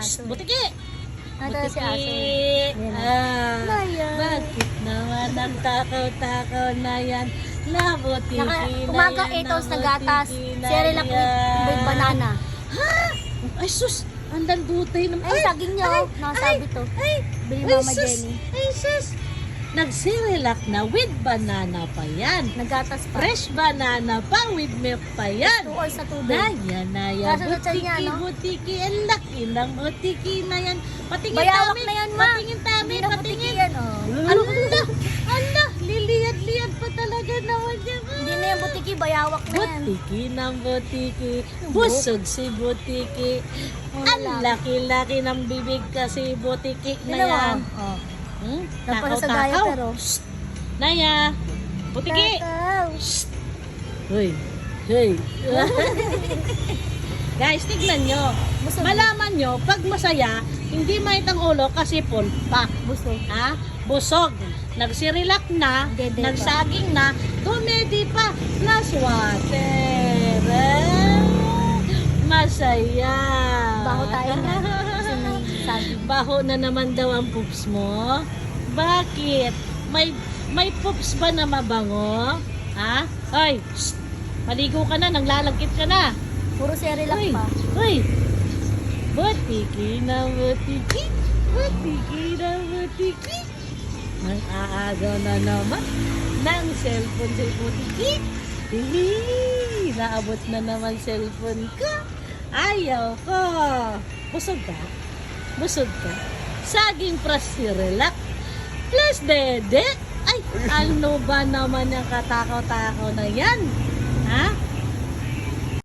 aso. Butiki! Nandun si aso. Butiki! Naya. Bakit naman ang takaw-takaw na yan? La butiki na Umaga yan, 8 ounce na na gatas. butiki na Cerelac with yan. banana. Ay sus! Ang dandutay naman. Ay, saging niya, oh. Nakasabi to. Ay! Bili Ay, Mama sus! Jenny. Ay sus! Nag-cerelac na with banana pa yan. Nagatas pa. Fresh banana pa with milk pa 2 yan. ounce na tubig. Naya, Kaso sa tiyan niya, butiki, no? butiki, ang laki ng butiki na yan. Patingin Bayawak tami, na yan, ma. patingin tami, Hindi na butiki patingin. yan, oh. Allah, Allah, liliyad-liyad pa talaga naman yan. Hindi na yan butiki, bayawak na yan. Butiki ng butiki, busog si butiki. Ang laki-laki ng bibig kasi butiki na Tignan mo, yan. oh. Takaw, Tapos sa daya, takaw. pero. Shh. Naya, butiki. Takaw. Hoy, hoy. Guys, tignan nyo. Busog. Malaman nyo, pag masaya, hindi mait ang ulo kasi full pack. Busog. Ha? Busog. Nagsirilak na, Dede pa. nagsaging na, dumedi pa, plus water. Masaya. Baho tayo na. Kasi may saging. Baho na naman daw ang poops mo. Bakit? May poops ba na mabango? Ha? Hoy, shh. Maligo ka na, naglalagkit ka na. Puro Cerelac Uy, pa. uy. Butiki na butiki. Butiki na butiki. Ang aagaw na naman ng cellphone si butiki. Hihi, naabot na naman cellphone ko. Ayaw ko. Busog ka? Busog ka? Saging plus Cerelac plus dede. Ay, ano ba naman yung katakaw-takaw na yan?